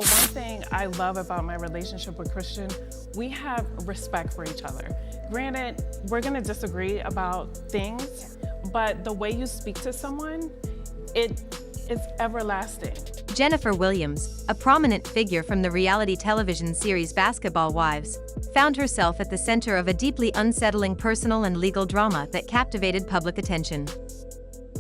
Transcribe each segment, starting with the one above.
One thing I love about my relationship with Christian, we have respect for each other. Granted, we're gonna disagree about things, but the way you speak to someone, it is everlasting. Jennifer Williams, a prominent figure from the reality television series Basketball Wives, found herself at the center of a deeply unsettling personal and legal drama that captivated public attention.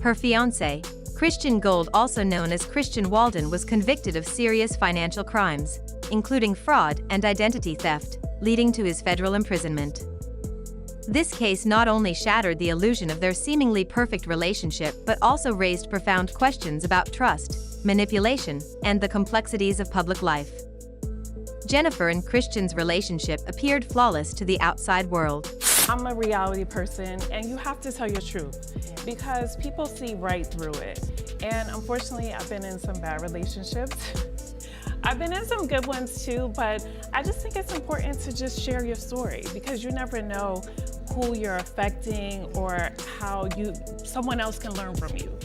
Her fiancé, Christian Gold, also known as Christian Walden, was convicted of serious financial crimes, including fraud and identity theft, leading to his federal imprisonment. This case not only shattered the illusion of their seemingly perfect relationship but also raised profound questions about trust, manipulation, and the complexities of public life. Jennifer and Christian's relationship appeared flawless to the outside world. I'm a reality person, and you have to tell your truth because people see right through it. And unfortunately, I've been in some bad relationships. I've been in some good ones too, but I just think it's important to just share your story because you never know who you're affecting or how someone else can learn from you.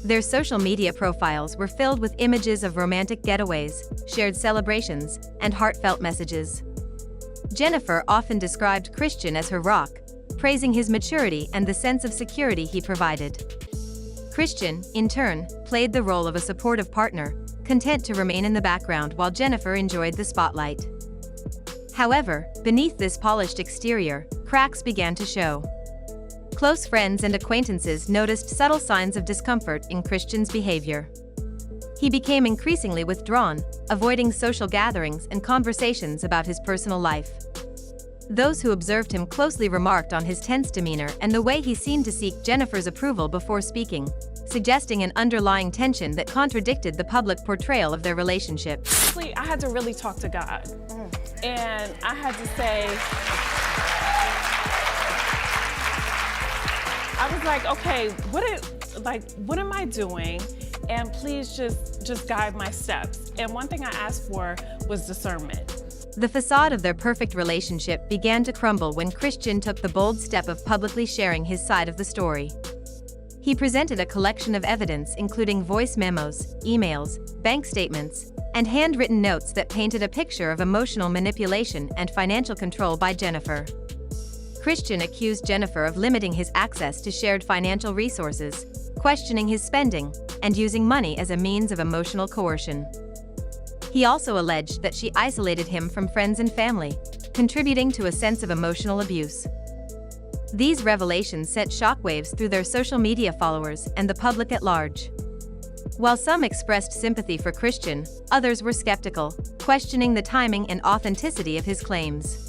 Their social media profiles were filled with images of romantic getaways, shared celebrations, and heartfelt messages. Jennifer often described Christian as her rock, praising his maturity and the sense of security he provided. Christian, in turn, played the role of a supportive partner, content to remain in the background while Jennifer enjoyed the spotlight. However, beneath this polished exterior, cracks began to show. Close friends and acquaintances noticed subtle signs of discomfort in Christian's behavior. He became increasingly withdrawn, avoiding social gatherings and conversations about his personal life. Those who observed him closely remarked on his tense demeanor and the way he seemed to seek Jennifer's approval before speaking, suggesting an underlying tension that contradicted the public portrayal of their relationship. I had to really talk to God, and I had to say, I was like, okay, what am I doing? And please just guide my steps. And one thing I asked for was discernment. The facade of their perfect relationship began to crumble when Christian took the bold step of publicly sharing his side of the story. He presented a collection of evidence including voice memos, emails, bank statements, and handwritten notes that painted a picture of emotional manipulation and financial control by Jennifer. Christian accused Jennifer of limiting his access to shared financial resources, questioning his spending, and using money as a means of emotional coercion. He also alleged that she isolated him from friends and family, contributing to a sense of emotional abuse. These revelations sent shockwaves through their social media followers and the public at large. While some expressed sympathy for Christian, others were skeptical, questioning the timing and authenticity of his claims.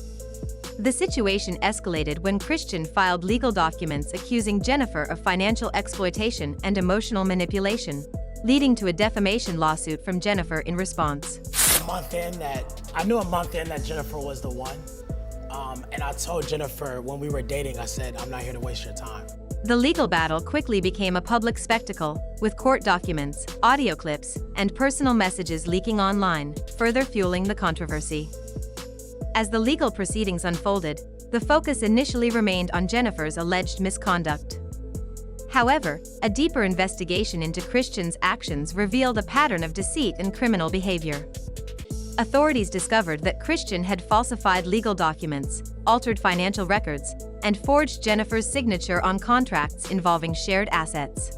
The situation escalated when Christian filed legal documents accusing Jennifer of financial exploitation and emotional manipulation, leading to a defamation lawsuit from Jennifer in response. I knew a month in that Jennifer was the one. And I told Jennifer when we were dating, I said, I'm not here to waste your time. The legal battle quickly became a public spectacle, with court documents, audio clips, and personal messages leaking online, further fueling the controversy. As the legal proceedings unfolded, the focus initially remained on Jennifer's alleged misconduct. However, a deeper investigation into Christian's actions revealed a pattern of deceit and criminal behavior. Authorities discovered that Christian had falsified legal documents, altered financial records, and forged Jennifer's signature on contracts involving shared assets.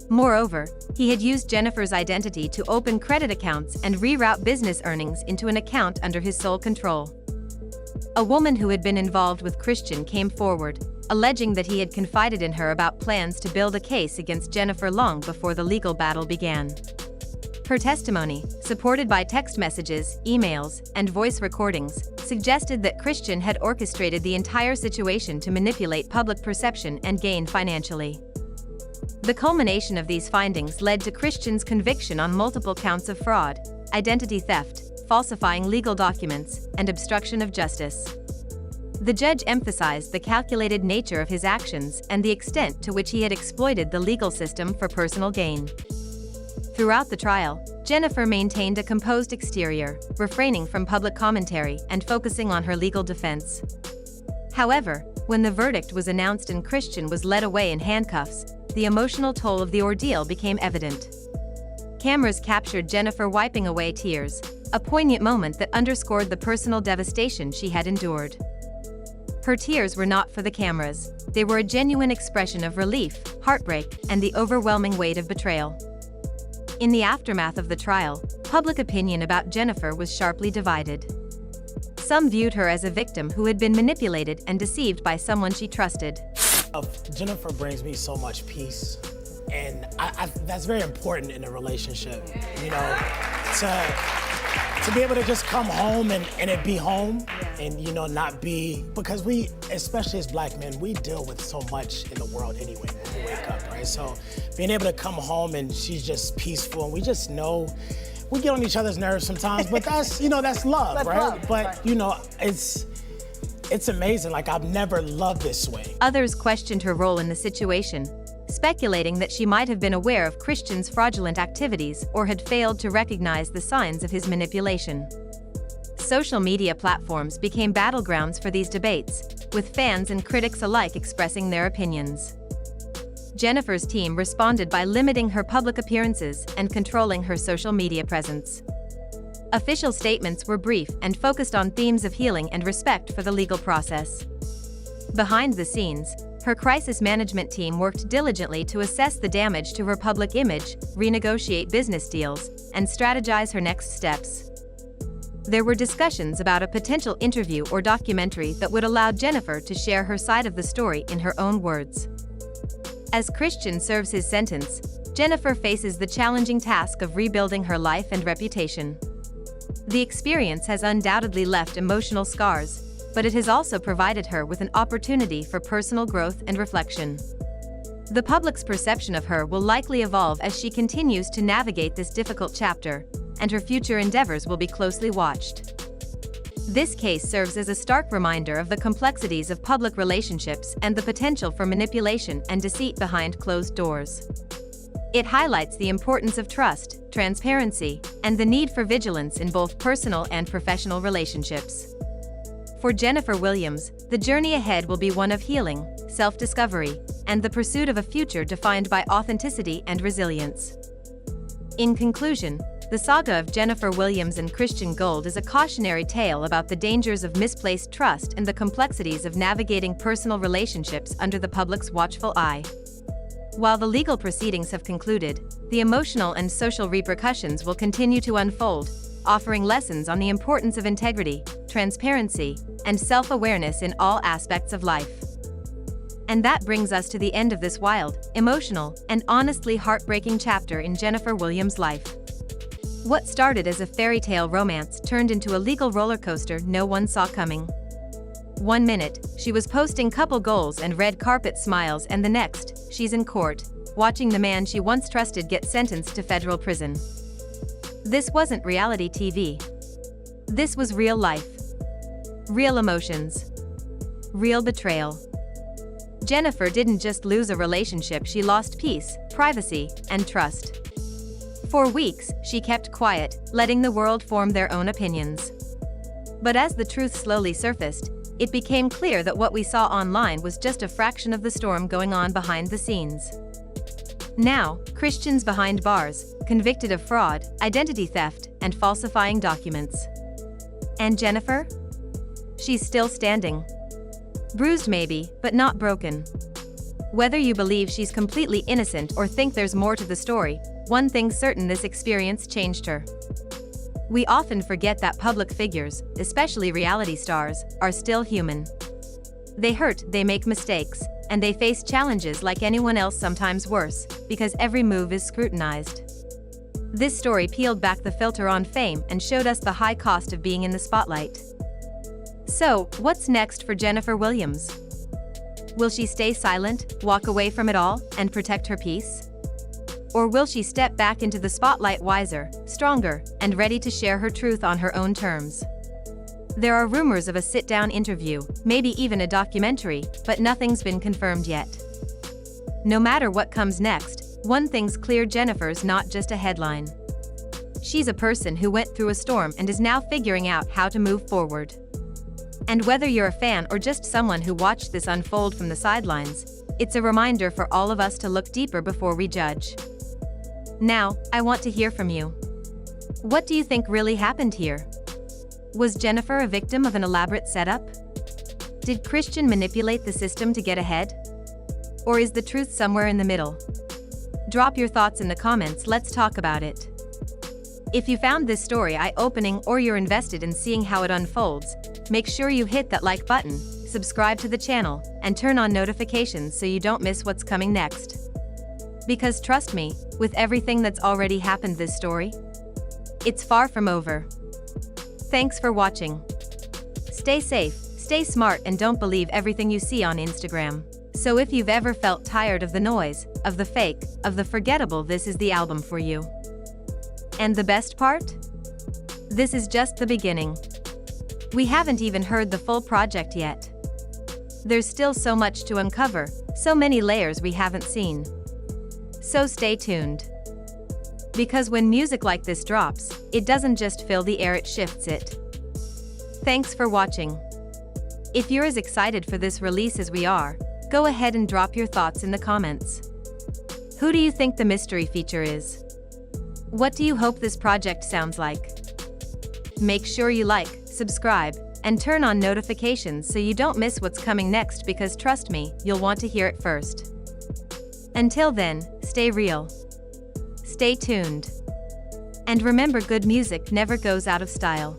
Moreover, he had used Jennifer's identity to open credit accounts and reroute business earnings into an account under his sole control. A woman who had been involved with Christian came forward, alleging that he had confided in her about plans to build a case against Jennifer long before the legal battle began. Her testimony, supported by text messages, emails, and voice recordings, suggested that Christian had orchestrated the entire situation to manipulate public perception and gain financially. The culmination of these findings led to Christian's conviction on multiple counts of fraud, identity theft, falsifying legal documents, and obstruction of justice. The judge emphasized the calculated nature of his actions and the extent to which he had exploited the legal system for personal gain. Throughout the trial, Jennifer maintained a composed exterior, refraining from public commentary and focusing on her legal defense. However, when the verdict was announced and Christian was led away in handcuffs, the emotional toll of the ordeal became evident. cameras captured Jennifer wiping away tears, a poignant moment that underscored the personal devastation she had endured. Her tears were not for the cameras, they were a genuine expression of relief, heartbreak, and the overwhelming weight of betrayal. In the aftermath of the trial, public opinion about Jennifer was sharply divided. Some viewed her as a victim who had been manipulated and deceived by someone she trusted. Jennifer brings me so much peace, and that's very important in a relationship, you know, to be able to just come home and it be home, and, you know, not be, because we, especially as Black men, we deal with so much in the world anyway when we wake up, right? So being able to come home and she's just peaceful, and we just know, we get on each other's nerves sometimes, but that's, you know, that's love, That's right? love, But, right. you know, it's amazing. Like, I've never loved this way. Others questioned her role in the situation, speculating that she might have been aware of Christian's fraudulent activities or had failed to recognize the signs of his manipulation. Social media platforms became battlegrounds for these debates, with fans and critics alike expressing their opinions. Jennifer's team responded by limiting her public appearances and controlling her social media presence. Official statements were brief and focused on themes of healing and respect for the legal process. Behind the scenes, her crisis management team worked diligently to assess the damage to her public image, renegotiate business deals, and strategize her next steps. There were discussions about a potential interview or documentary that would allow Jennifer to share her side of the story in her own words. As Christian serves his sentence, Jennifer faces the challenging task of rebuilding her life and reputation. The experience has undoubtedly left emotional scars, but it has also provided her with an opportunity for personal growth and reflection. The public's perception of her will likely evolve as she continues to navigate this difficult chapter, and her future endeavors will be closely watched. This case serves as a stark reminder of the complexities of public relationships and the potential for manipulation and deceit behind closed doors. It highlights the importance of trust, transparency, and the need for vigilance in both personal and professional relationships. For Jennifer Williams, the journey ahead will be one of healing, self-discovery, and the pursuit of a future defined by authenticity and resilience. In conclusion, the saga of Jennifer Williams and Christian Gold is a cautionary tale about the dangers of misplaced trust and the complexities of navigating personal relationships under the public's watchful eye. While the legal proceedings have concluded, the emotional and social repercussions will continue to unfold, offering lessons on the importance of integrity, transparency, and self-awareness in all aspects of life. And that brings us to the end of this wild, emotional, and honestly heartbreaking chapter in Jennifer Williams' life. What started as a fairy tale romance turned into a legal roller coaster no one saw coming. One minute, she was posting couple goals and red carpet smiles, and the next, she's in court, watching the man she once trusted get sentenced to federal prison. This wasn't reality TV. This was real life. Real emotions. Real betrayal. Jennifer didn't just lose a relationship, she lost peace, privacy, and trust. For weeks, she kept quiet, letting the world form their own opinions. But as the truth slowly surfaced, it became clear that what we saw online was just a fraction of the storm going on behind the scenes. Now, Christian's behind bars, convicted of fraud, identity theft, and falsifying documents. And Jennifer? She's still standing. Bruised maybe, but not broken. Whether you believe she's completely innocent or think there's more to the story, one thing's certain: this experience changed her. We often forget that public figures, especially reality stars, are still human. They hurt, they make mistakes, and they face challenges like anyone else, sometimes worse, because every move is scrutinized. This story peeled back the filter on fame and showed us the high cost of being in the spotlight. So, what's next for Jennifer Williams? Will she stay silent, walk away from it all, and protect her peace? Or will she step back into the spotlight wiser, stronger, and ready to share her truth on her own terms? There are rumors of a sit-down interview, maybe even a documentary, but nothing's been confirmed yet. No matter what comes next, one thing's clear: Jennifer's not just a headline. She's a person who went through a storm and is now figuring out how to move forward. And whether you're a fan or just someone who watched this unfold from the sidelines, it's a reminder for all of us to look deeper before we judge. Now, I want to hear from you. What do you think really happened here? Was Jennifer a victim of an elaborate setup? Did Christian manipulate the system to get ahead? Or is the truth somewhere in the middle? Drop your thoughts in the comments, let's talk about it. If you found this story eye-opening or you're invested in seeing how it unfolds, make sure you hit that like button, subscribe to the channel, and turn on notifications so you don't miss what's coming next. Because trust me, with everything that's already happened this story, it's far from over. Thanks for watching. Stay safe, stay smart, and don't believe everything you see on Instagram. So if you've ever felt tired of the noise, of the fake, of the forgettable, this is the album for you. And the best part? This is just the beginning. We haven't even heard the full project yet. There's still so much to uncover, so many layers we haven't seen. So stay tuned. Because when music like this drops, it doesn't just fill the air, it shifts it. Thanks for watching. If you're as excited for this release as we are, go ahead and drop your thoughts in the comments. Who do you think the mystery feature is? What do you hope this project sounds like? Make sure you like, subscribe, and turn on notifications so you don't miss what's coming next, because trust me, you'll want to hear it first. Until then, stay real. Stay tuned. And remember, good music never goes out of style.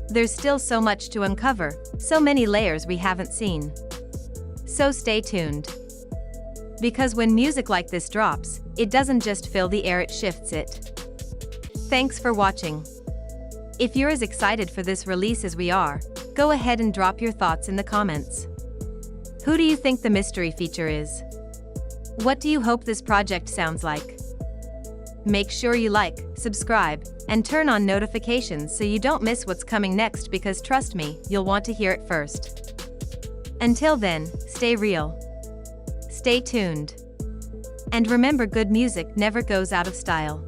There's still so much to uncover, so many layers we haven't seen. So stay tuned. Because when music like this drops, it doesn't just fill the air, it shifts it. Thanks for watching. If you're as excited for this release as we are, go ahead and drop your thoughts in the comments. Who do you think the mystery feature is? What do you hope this project sounds like? Make sure you like, subscribe, and turn on notifications so you don't miss what's coming next, because trust me, you'll want to hear it first. Until then, stay real. Stay tuned. And remember, good music never goes out of style.